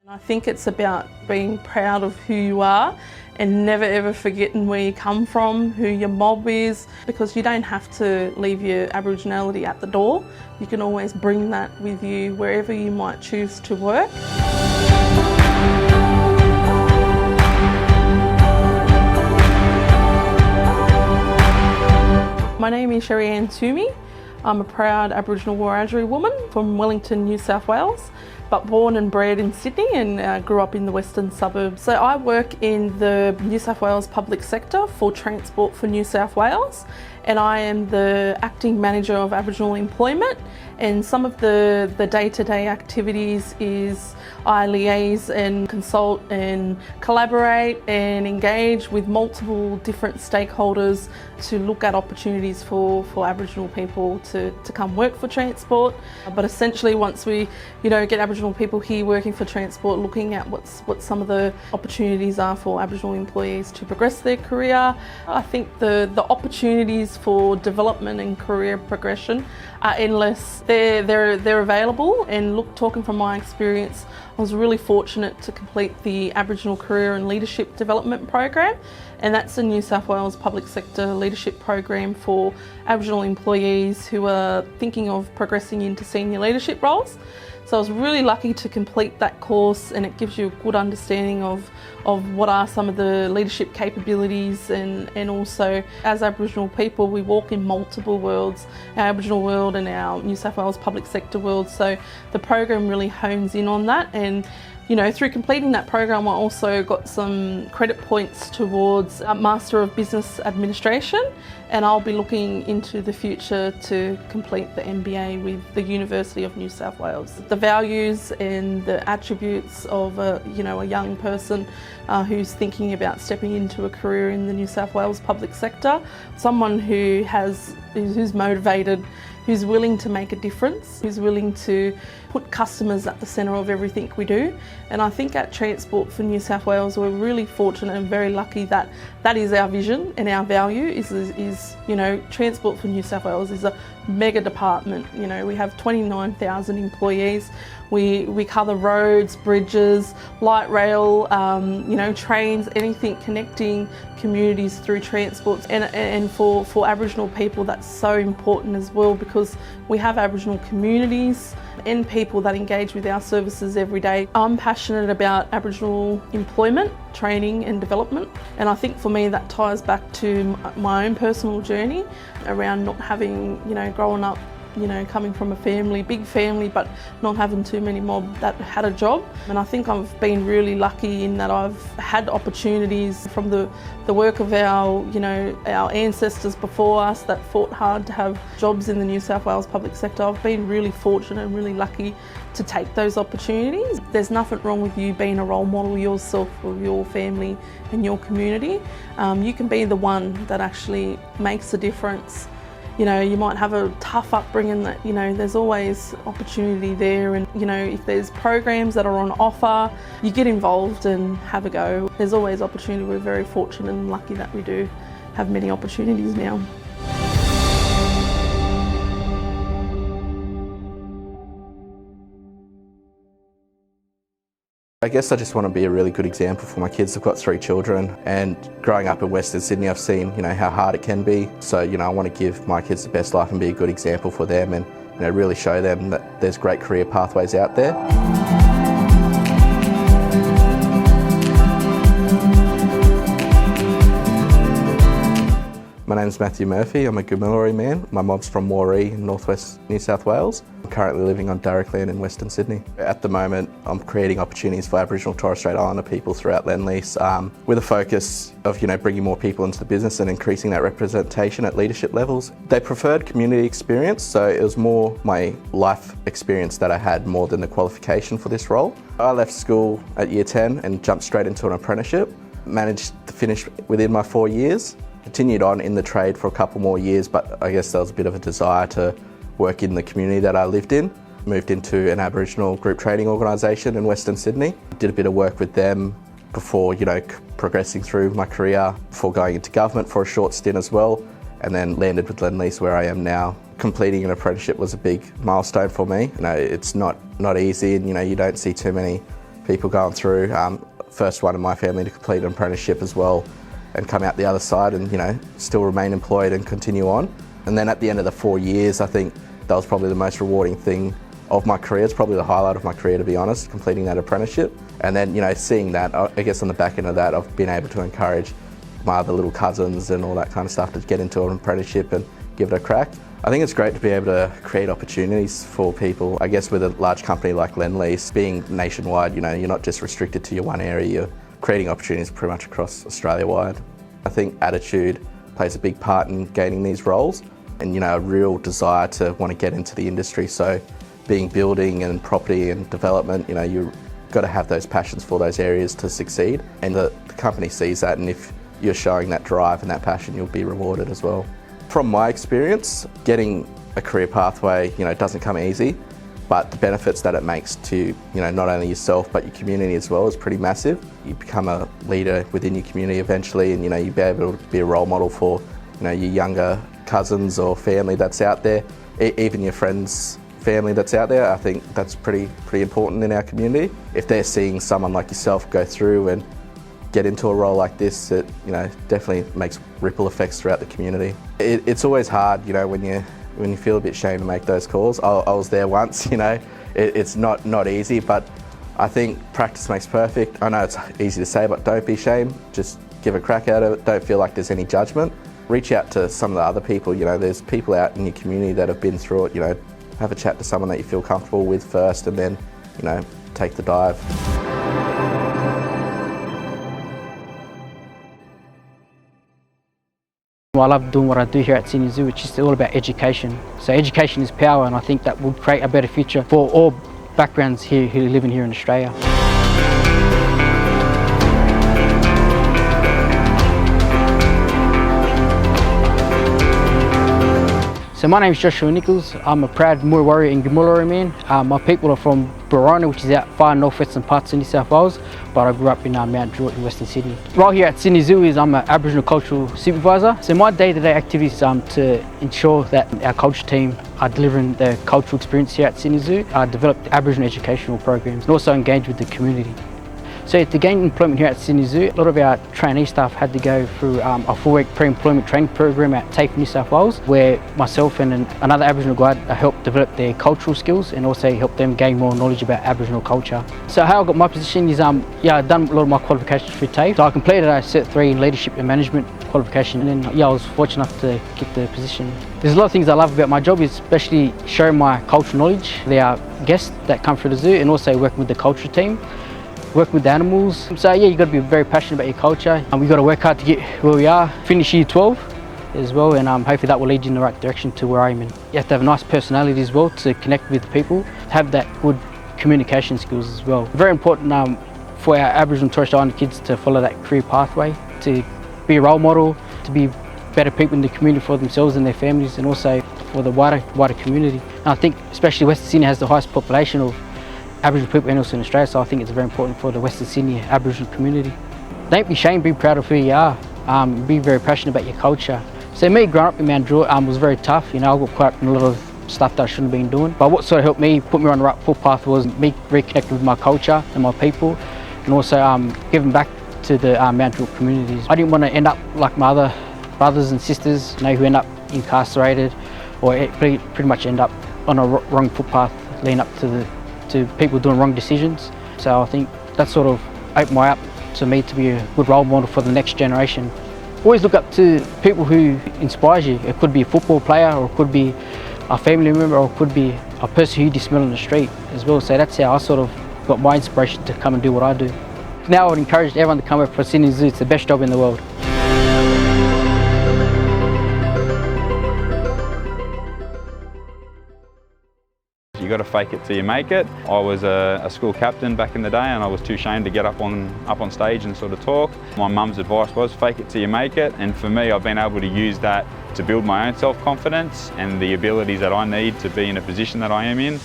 I think it's about being proud of who you are and never ever forgetting where you come from, who your mob is, because you don't have to leave your Aboriginality at the door. You can always bring that with you wherever you might choose to work. My name is Sherry Ann Toomey. I'm a proud Aboriginal Wiradjuri woman from Wellington, New South Wales, but born and bred in Sydney and grew up in the western suburbs. So I work in the New South Wales public sector for Transport for New South Wales, and I am the acting manager of Aboriginal employment. And some of the day-to-day activities is I liaise and consult and collaborate and engage with multiple different stakeholders to look at opportunities for Aboriginal people to come work for Transport. But essentially once we get Aboriginal people here working for Transport, looking at what some of the opportunities are for Aboriginal employees to progress their career. I think the opportunities for development and career progression are endless. They're available, and talking from my experience, I was really fortunate to complete the Aboriginal Career and Leadership Development Program, and that's a New South Wales public sector leadership program for Aboriginal employees who are thinking of progressing into senior leadership roles. So I was really lucky to complete that course, and it gives you a good understanding of what are some of the leadership capabilities, and also as Aboriginal people we walk in multiple worlds, our Aboriginal world and our New South Wales public sector world, so the program really hones in on that. And through completing that program I also got some credit points towards a Master of Business Administration, and I'll be looking into the future to complete the MBA with the University of New South Wales. The values and the attributes of a young person who's thinking about stepping into a career in the New South Wales public sector, someone who's motivated, who's willing to make a difference, who's willing to put customers at the centre of everything we do. And I think at Transport for New South Wales we're really fortunate and very lucky that that is our vision, and our value is Transport for New South Wales is a mega department. We have 29,000 employees. We cover roads, bridges, light rail, trains, anything connecting communities through transport. And for Aboriginal people that's so important as well, because we have Aboriginal communities and people that engage with our services every day. I'm passionate about Aboriginal employment, training and development, and I think for me that ties back to my own personal journey around not having, growing up, coming from a big family, but not having too many mob that had a job. And I think I've been really lucky in that I've had opportunities from the work of our ancestors before us that fought hard to have jobs in the New South Wales public sector. I've been really fortunate and really lucky to take those opportunities. There's nothing wrong with you being a role model yourself for your family and your community. You can be the one that actually makes a difference. You might have a tough upbringing that, there's always opportunity there, and, if there's programs that are on offer, you get involved and have a go. There's always opportunity. We're very fortunate and lucky that we do have many opportunities now. I guess I just want to be a really good example for my kids. I've got 3 children, and growing up in Western Sydney I've seen how hard it can be. So I want to give my kids the best life and be a good example for them, and really show them that there's great career pathways out there. My name's Matthew Murphy. I'm a Kimberwalli man. My mob's from Moree in northwest New South Wales. I'm currently living on Darrick land in Western Sydney. At the moment I'm creating opportunities for Aboriginal Torres Strait Islander people throughout Lend-Lease, with a focus of bringing more people into the business and increasing that representation at leadership levels. They preferred community experience, so it was more my life experience that I had more than the qualification for this role. I left school at year 10 and jumped straight into an apprenticeship. Managed to finish within my 4 years. Continued on in the trade for a couple more years, but I guess there was a bit of a desire to work in the community that I lived in. Moved into an Aboriginal group training organisation in Western Sydney. Did a bit of work with them before, progressing through my career, before going into government for a short stint as well, and then landed with Lend-Lease where I am now. Completing an apprenticeship was a big milestone for me. It's not easy, and you don't see too many people going through. First one in my family to complete an apprenticeship as well and come out the other side and, you know, still remain employed and continue on. And then at the end of the 4 years, I think that was probably the most rewarding thing of my career. It's probably the highlight of my career, to be honest, completing that apprenticeship. And then, you know, seeing that, I guess on the back end of that, I've been able to encourage my other little cousins and all that kind of stuff to get into an apprenticeship and give it a crack. I think it's great to be able to create opportunities for people. I guess with a large company like Lendlease, being nationwide, you know, you're not just restricted to your one area, you're creating opportunities pretty much across Australia-wide. I think attitude plays a big part in gaining these roles and, you know, a real desire to want to get into the industry. So being building and property and development, you know, you've got to have those passions for those areas to succeed. And the company sees that, and if you're showing that drive and that passion, you'll be rewarded as well. From my experience, getting a career pathway, you know, doesn't come easy, but the benefits that it makes to, you know, not only yourself but your community as well is pretty massive. You become a leader within your community eventually, and, you know, you'll be able to be a role model for, you know, your younger cousins or family that's out there, even your friends' family that's out there. I think that's pretty important in our community. If they're seeing someone like yourself go through and get into a role like this, it, you know, definitely makes ripple effects throughout the community. It's always hard, you know, when you feel a bit ashamed to make those calls. I was there once, you know. It's not easy, but I think practice makes perfect. I know it's easy to say, but don't be ashamed. Just give a crack at it. Don't feel like there's any judgment. Reach out to some of the other people. You know, there's people out in your community that have been through it. You know, have a chat to someone that you feel comfortable with first, and then, you know, take the dive. I love doing what I do here at Sydney Zoo, which is all about education. So education is power, and I think that will create a better future for all backgrounds here who live here in Australia. So my name is Joshua Nichols. I'm a proud Mooi warrior and Kimberwalli man. My people are from Barona, which is out far northwestern parts of New South Wales, but I grew up in Mount Druitt in Western Sydney. Role here at Sydney Zoo is I'm an Aboriginal cultural supervisor. So my day-to-day activities to ensure that our culture team are delivering the cultural experience here at Sydney Zoo. I developed Aboriginal educational programs and also engage with the community. So to gain employment here at Sydney Zoo, a lot of our trainee staff had to go through a 4-week pre-employment training program at TAFE, New South Wales, where myself and another Aboriginal guide helped develop their cultural skills and also help them gain more knowledge about Aboriginal culture. So how I got my position is, I've done a lot of my qualifications through TAFE. So I completed a Cert 3 in Leadership and Management qualification, and then I was fortunate enough to get the position. There's a lot of things I love about my job, especially sharing my cultural knowledge. There are guests that come through the zoo, and also working with the culture team, working with the animals. So yeah, you've got to be very passionate about your culture, and we've got to work hard to get where we are, finish year 12 as well, and hopefully that will lead you in the right direction to where I'm in. You have to have a nice personality as well to connect with people, have that good communication skills as well. Very important for our Aboriginal and Torres Strait Islander kids to follow that career pathway, to be a role model, to be better people in the community for themselves and their families, and also for the wider community. And I think especially Western Sydney has the highest population of Aboriginal people and also in Australia, so I think it's very important for the Western Sydney Aboriginal community. Don't be ashamed, be proud of who you are, be very passionate about your culture. So me growing up in Mount Druitt was very tough. You know, I got caught up in a lot of stuff that I shouldn't have been doing. But what sort of helped me, put me on the right footpath, was me reconnecting with my culture and my people, and also giving back to the Mount Druitt communities. I didn't want to end up like my other brothers and sisters, you know, who end up incarcerated or pretty much end up on a wrong footpath, leading up to people doing wrong decisions. So I think that sort of opened my up to me to be a good role model for the next generation. Always look up to people who inspire you. It could be a football player, or it could be a family member, or it could be a person who you just met on the street as well. So that's how I sort of got my inspiration to come and do what I do. Now I would encourage everyone to come work for Sydney Zoo. It's the best job in the world. You got to fake it till you make it. I was a school captain back in the day, and I was too ashamed to get up on stage and sort of talk. My mum's advice was fake it till you make it, and for me I've been able to use that to build my own self-confidence and the abilities that I need to be in a position that I am in.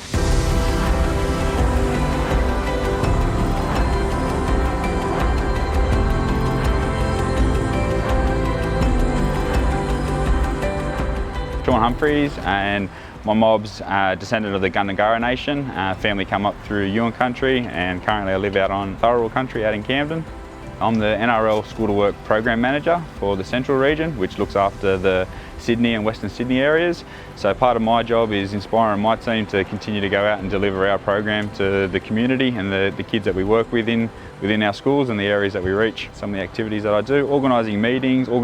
Humphreys, and My mob's descendant of the Gundungurra Nation. Family come up through Yuin country, and currently I live out on Thurrowa country out in Camden. I'm the NRL School to Work Program Manager for the Central region, which looks after the Sydney and Western Sydney areas. So part of my job is inspiring my team to continue to go out and deliver our program to the community and the kids that we work within our schools and the areas that we reach. Some of the activities that I do, organising meetings with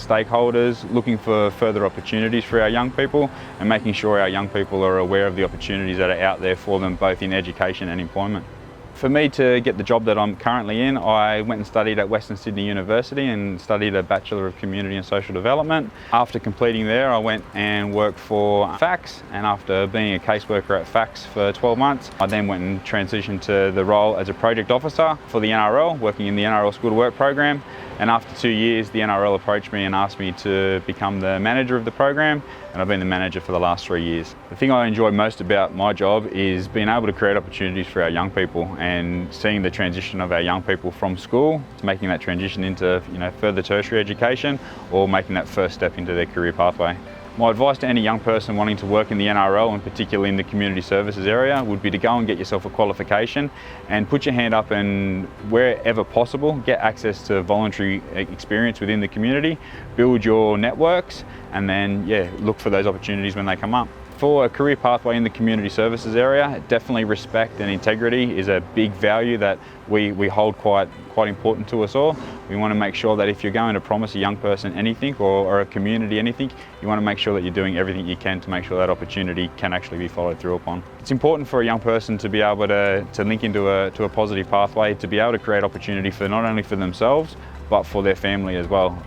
stakeholders, looking for further opportunities for our young people and making sure our young people are aware of the opportunities that are out there for them both in education and employment. For me to get the job that I'm currently in, I went and studied at Western Sydney University and studied a Bachelor of Community and Social Development. After completing there, I went and worked for FACS, and after being a caseworker at FACS for 12 months, I then went and transitioned to the role as a project officer for the NRL, working in the NRL School to Work program. And after 2 years, the NRL approached me and asked me to become the manager of the program, and I've been the manager for the last 3 years. The thing I enjoy most about my job is being able to create opportunities for our young people and seeing the transition of our young people from school to making that transition into further tertiary education or making that first step into their career pathway. My advice to any young person wanting to work in the NRL, and particularly in the community services area, would be to go and get yourself a qualification and put your hand up and, wherever possible, get access to voluntary experience within the community, build your networks, and then look for those opportunities when they come up. For a career pathway in the community services area, definitely respect and integrity is a big value that we hold quite important to us all. We want to make sure that if you're going to promise a young person anything or a community anything, you want to make sure that you're doing everything you can to make sure that opportunity can actually be followed through upon. It's important for a young person to be able to link into a positive pathway, to be able to create opportunity for not only for themselves, but for their family as well.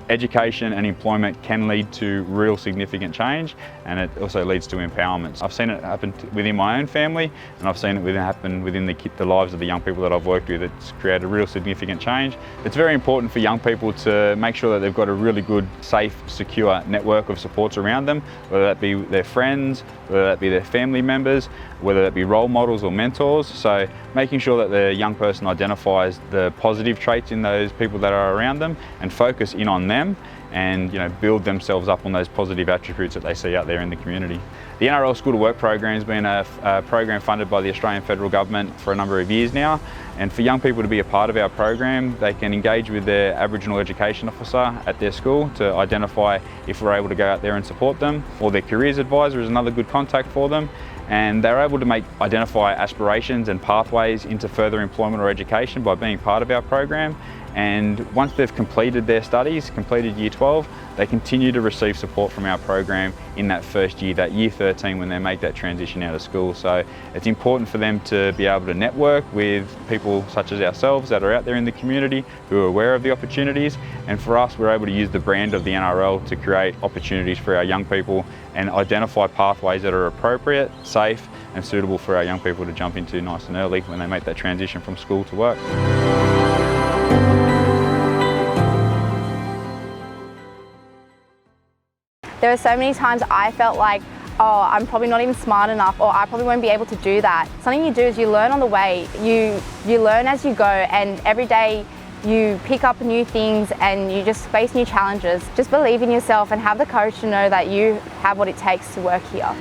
Education and employment can lead to real significant change, and it also leads to empowerment. I've seen it happen within my own family, and I've seen it happen within the lives of the young people that I've worked with. It's created real significant change. It's very important for young people to make sure that they've got a really good, safe, secure network of supports around them, whether that be their friends, whether that be their family members, whether that be role models or mentors. So making sure that the young person identifies the positive traits in those people that are around them and focus in on them and build themselves up on those positive attributes that they see out there in the community. The NRL School to Work program has been a program funded by the Australian Federal Government for a number of years now, and for young people to be a part of our program, they can engage with their Aboriginal education officer at their school to identify if we're able to go out there and support them, or their careers advisor is another good contact for them. And they're able to identify aspirations and pathways into further employment or education by being part of our program. And once they've completed their studies, completed Year 12, they continue to receive support from our program in that first year, that Year 13, when they make that transition out of school. So it's important for them to be able to network with people such as ourselves that are out there in the community who are aware of the opportunities. And for us, we're able to use the brand of the NRL to create opportunities for our young people and identify pathways that are appropriate, safe, and suitable for our young people to jump into nice and early when they make that transition from school to work. There were so many times I felt like, oh, I'm probably not even smart enough, or I probably won't be able to do that. Something you do is you learn on the way. You learn as you go, and every day you pick up new things and you just face new challenges. Just believe in yourself and have the courage to know that you have what it takes to work here.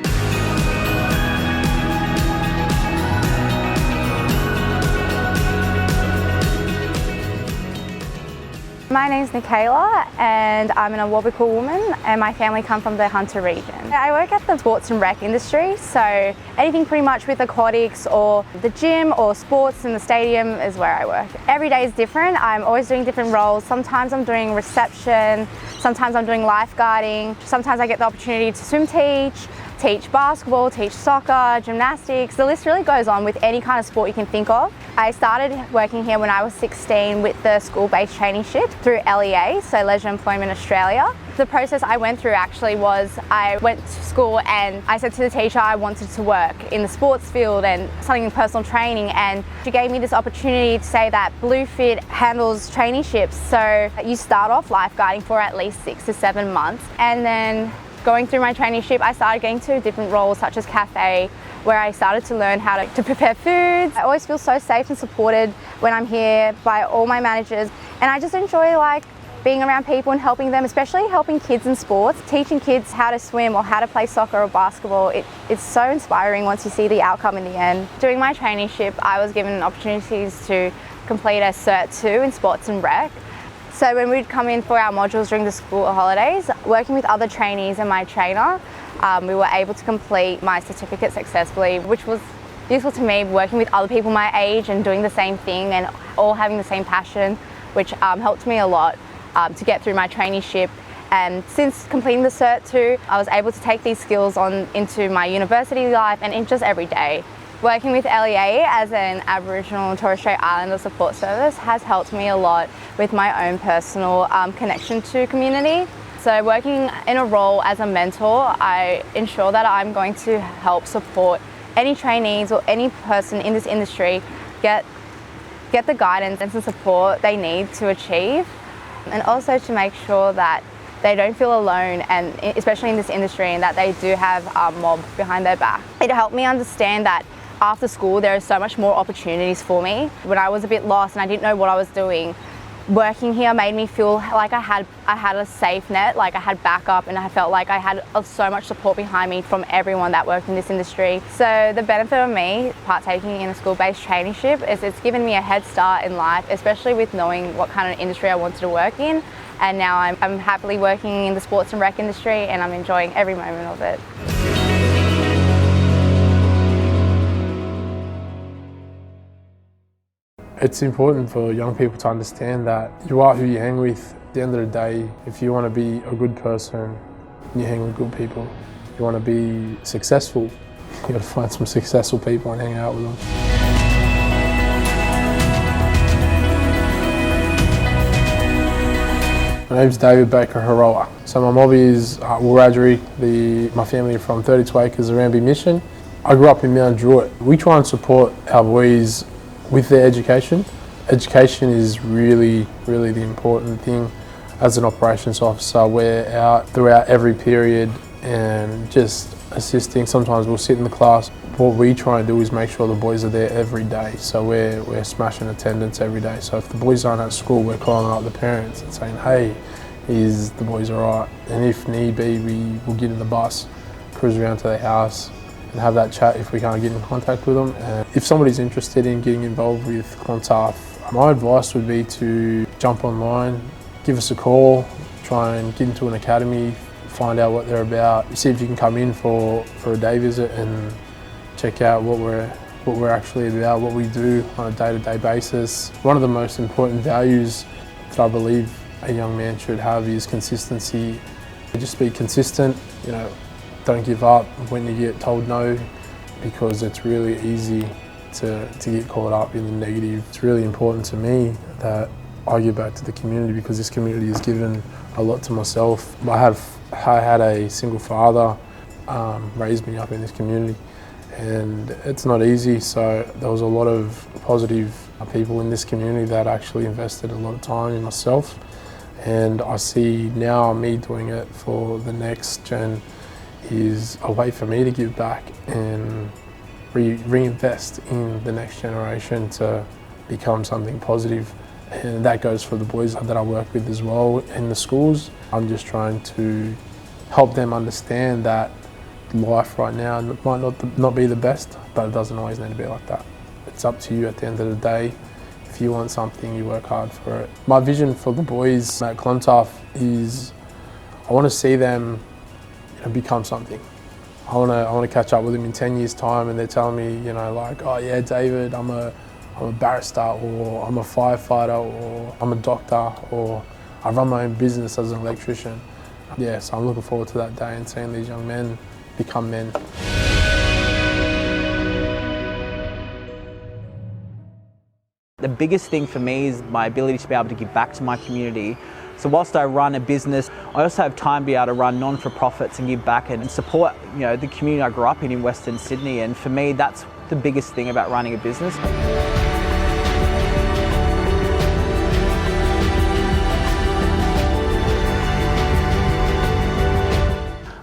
My name's Nicola and I'm an Awabakal woman, and my family come from the Hunter region. I work at the sports and rec industry, so anything pretty much with aquatics or the gym or sports in the stadium is where I work. Every day is different. I'm always doing different roles. Sometimes I'm doing reception, sometimes I'm doing lifeguarding, sometimes I get the opportunity to swim teach basketball, teach soccer, gymnastics. The list really goes on with any kind of sport you can think of. I started working here when I was 16 with the school-based traineeship through LEA, so Leisure Employment Australia. The process I went through actually was I went to school and I said to the teacher I wanted to work in the sports field and something in personal training, and she gave me this opportunity to say that Bluefit handles traineeships. So you start off lifeguarding for at least 6 to 7 months, and then going through my traineeship, I started getting to different roles such as cafe, where I started to learn how to prepare foods. I always feel so safe and supported when I'm here by all my managers, and I just enjoy being around people and helping them, especially helping kids in sports, teaching kids how to swim or how to play soccer or basketball, it's so inspiring once you see the outcome in the end. During my traineeship, I was given opportunities to complete a Cert 2 in sports and rec. So when we'd come in for our modules during the school holidays, working with other trainees and my trainer, we were able to complete my certificate successfully, which was useful to me, working with other people my age and doing the same thing and all having the same passion, which helped me a lot to get through my traineeship. And since completing the Cert 2, I was able to take these skills on into my university life and in just every day. Working with LEA as an Aboriginal and Torres Strait Islander support service has helped me a lot with my own personal connection to community. So working in a role as a mentor, I ensure that I'm going to help support any trainees or any person in this industry get the guidance and support they need to achieve, and also to make sure that they don't feel alone, and especially in this industry, and that they do have a mob behind their back. It helped me understand that after school there is so much more opportunities for me. When I was a bit lost and I didn't know what I was doing, working here made me feel like I had a safe net, like I had backup, and I felt like I had so much support behind me from everyone that worked in this industry. So the benefit of me partaking in a school-based traineeship is it's given me a head start in life, especially with knowing what kind of industry I wanted to work in. And now I'm happily working in the sports and rec industry, and I'm enjoying every moment of it. It's important for young people to understand that you are who you hang with. At the end of the day, if you want to be a good person, you hang with good people. If you want to be successful, you got to find some successful people and hang out with them. My name's David Baker Haroa. So my mob is Wiradjuri. My family are from 32 acres around Mission. I grew up in Mount Druitt. We try and support our boys with their education. Education is really, really the important thing. As an operations officer, we're out throughout every period and just assisting. Sometimes we'll sit in the class. What we try and do is make sure the boys are there every day. So we're smashing attendance every day. So if the boys aren't at school, we're calling up the parents and saying, hey, is the boys all right? And if need be, we will get in the bus, cruise around to their house, and have that chat if we can't get in contact with them. And if somebody's interested in getting involved with Clontarf, my advice would be to jump online, give us a call, try and get into an academy, find out what they're about, see if you can come in for a day visit and check out what we're actually about, what we do on a day-to-day basis. One of the most important values that I believe a young man should have is consistency. Just be consistent, don't give up when you get told no, because it's really easy to get caught up in the negative. It's really important to me that I give back to the community, because this community has given a lot to myself. I had a single father raise me up in this community, and it's not easy. So there was a lot of positive people in this community that actually invested a lot of time in myself, and I see now me doing it for the next gen is a way for me to give back and reinvest in the next generation to become something positive. And that goes for the boys that I work with as well in the schools. I'm just trying to help them understand that life right now might not be the best, but it doesn't always need to be like that. It's up to you at the end of the day. If you want something, you work hard for it. My vision for the boys at Clontarf is I want to see them become something. I want to catch up with them in 10 years' time, and they're telling me, like, oh yeah, David, I'm a barrister, or I'm a firefighter, or I'm a doctor, or I run my own business as an electrician. Yeah, so I'm looking forward to that day and seeing these young men become men. The biggest thing for me is my ability to be able to give back to my community. So whilst I run a business, I also have time to be able to run non-for-profits and give back and support, the community I grew up in Western Sydney. And for me, that's the biggest thing about running a business.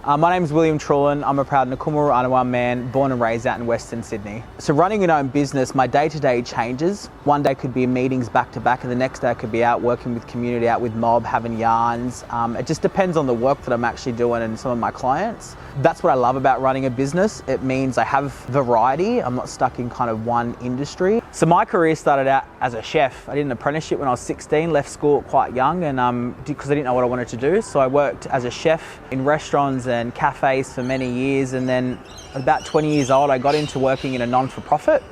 My name's William Trullan. I'm a proud Nichols man, born and raised out in Western Sydney. So running your own business, my day-to-day changes. One day could be meetings back to back, and the next day I could be out working with community, out with mob, having yarns. It just depends on the work that I'm actually doing and some of my clients. That's what I love about running a business. It means I have variety. I'm not stuck in kind of one industry. So my career started out as a chef. I did an apprenticeship when I was 16, left school quite young, and because I didn't know what I wanted to do. So I worked as a chef in restaurants and cafes for many years, and then at about 20 years old I got into working in a non-for-profit.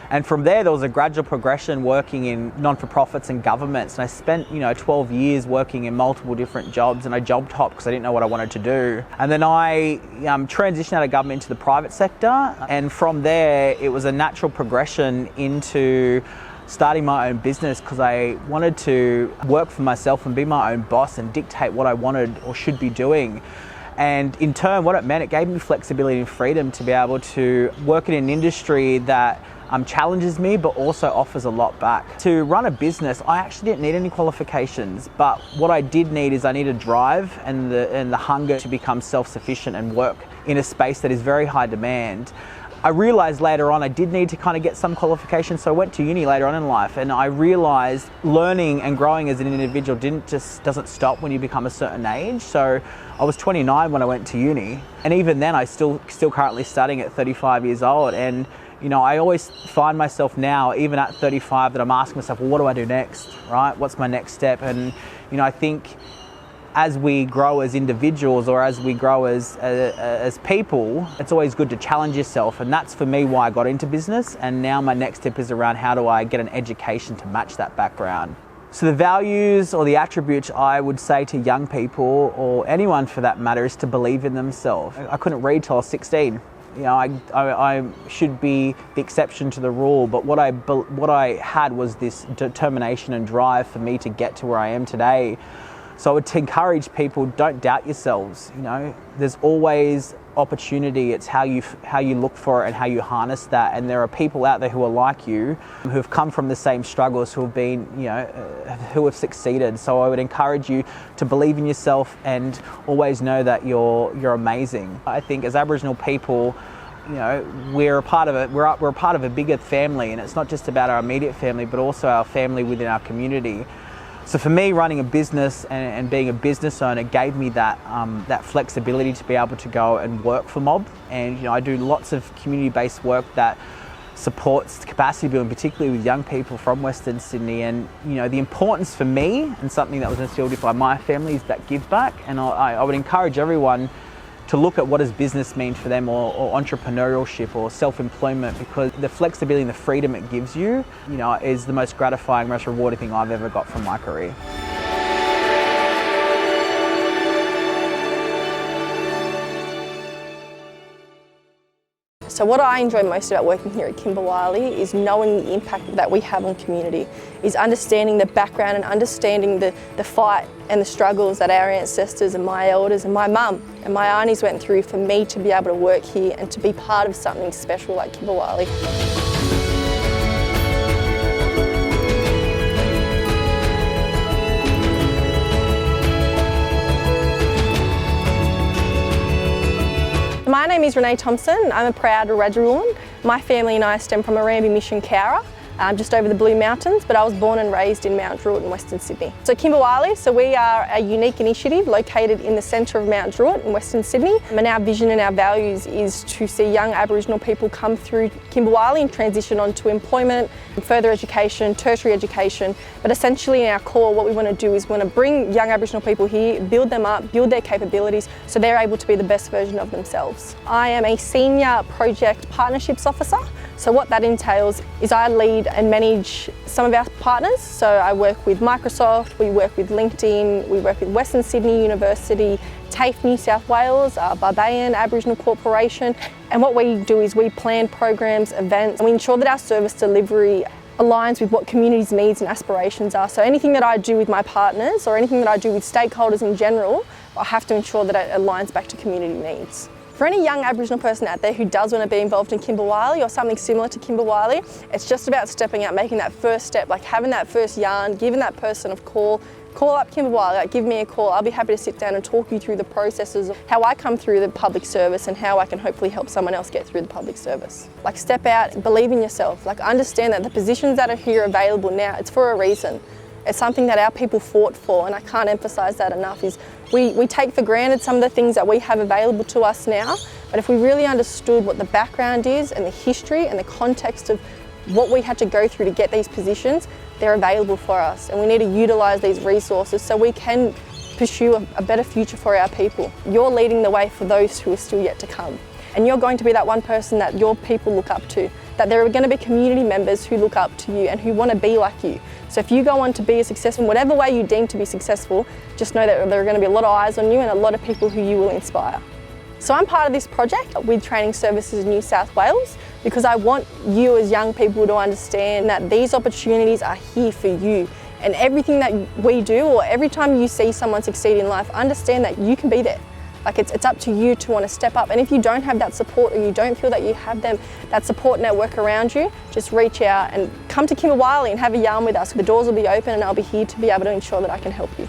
And from there was a gradual progression working in non-for-profits and governments, and I spent 12 years working in multiple different jobs, and I job hopped because I didn't know what I wanted to do. And then I transitioned out of government into the private sector, and from there it was a natural progression into starting my own business because I wanted to work for myself and be my own boss and dictate what I wanted or should be doing. And in turn, what it meant, it gave me flexibility and freedom to be able to work in an industry that challenges me but also offers a lot back. To run a business, I actually didn't need any qualifications, but what I did need is I needed drive and the hunger to become self-sufficient and work in a space that is very high demand. I realised later on I did need to kind of get some qualifications, so I went to uni later on in life, and I realised learning and growing as an individual doesn't stop when you become a certain age. So I was 29 when I went to uni, and even then I still currently studying at 35 years old, and I always find myself now, even at 35, that I'm asking myself, well, what do I do next, right? What's my next step? And I think as we grow as individuals or as we grow as people, it's always good to challenge yourself, and that's for me why I got into business. And now my next step is around how do I get an education to match that background. So the values or the attributes I would say to young people, or anyone for that matter, is to believe in themselves. I couldn't read till I was 16. I should be the exception to the rule, but what I had was this determination and drive for me to get to where I am today. So I would encourage people, don't doubt yourselves. There's always opportunity. It's how you look for it and how you harness that. And there are people out there who are like you, who have come from the same struggles, who have been, who have succeeded. So I would encourage you to believe in yourself and always know that you're amazing. I think as Aboriginal people, we're a part of it. We're a part of a bigger family, and it's not just about our immediate family, but also our family within our community. So for me, running a business and being a business owner gave me that flexibility to be able to go and work for mob. And I do lots of community-based work that supports capacity building, particularly with young people from Western Sydney. And the importance for me, and something that was instilled by my family, is that give back. And I would encourage everyone to look at what does business mean for them, or entrepreneurship or self-employment, because the flexibility and the freedom it gives you, is the most gratifying, most rewarding thing I've ever got from my career. So what I enjoy most about working here at Kimberwalli is knowing the impact that we have on community, is understanding the background and understanding the fight and the struggles that our ancestors and my elders and my mum and my aunties went through for me to be able to work here and to be part of something special like Kimberwalli. My name is Renee Thompson. I'm a proud Aboriginal woman. My family and I stem from a Rambi Mission Cowra, just over the Blue Mountains, but I was born and raised in Mount Druitt in Western Sydney. So Kimberwalli, so we are a unique initiative located in the centre of Mount Druitt in Western Sydney, and our vision and our values is to see young Aboriginal people come through Kimberwalli and transition on to employment, further education, tertiary education, but essentially in our core what we want to do is we want to bring young Aboriginal people here, build them up, build their capabilities so they're able to be the best version of themselves. I am a Senior Project Partnerships Officer. So what that entails is I lead and manage some of our partners. So I work with Microsoft, we work with LinkedIn, we work with Western Sydney University, TAFE New South Wales, Barbarian Aboriginal Corporation. And what we do is we plan programs, events, and we ensure that our service delivery aligns with what communities' needs and aspirations are. So anything that I do with my partners or anything that I do with stakeholders in general, I have to ensure that it aligns back to community needs. For any young Aboriginal person out there who does want to be involved in Kimberwalli or something similar to Kimberwalli, it's just about stepping out, making that first step, like having that first yarn, giving that person a call, call up Kimberwalli, like give me a call. I'll be happy to sit down and talk you through the processes of how I come through the public service and how I can hopefully help someone else get through the public service. Like step out, believe in yourself, like understand that the positions that are here available now, it's for a reason. It's something that our people fought for, and I can't emphasise that enough, is we take for granted some of the things that we have available to us now, but if we really understood what the background is and the history and the context of what we had to go through to get these positions, they're available for us, and we need to utilise these resources so we can pursue a better future for our people. You're leading the way for those who are still yet to come, and you're going to be that one person that your people look up to, that there are going to be community members who look up to you and who want to be like you. So if you go on to be successful in whatever way you deem to be successful, just know that there are going to be a lot of eyes on you and a lot of people who you will inspire. So I'm part of this project with Training Services New South Wales because I want you as young people to understand that these opportunities are here for you, and everything that we do, or every time you see someone succeed in life, understand that you can be there. Like it's up to you to want to step up, and if you don't have that support or you don't feel that you have that support network around you, just reach out and come to Kimberwalli and have a yarn with us. The doors will be open and I'll be here to be able to ensure that I can help you.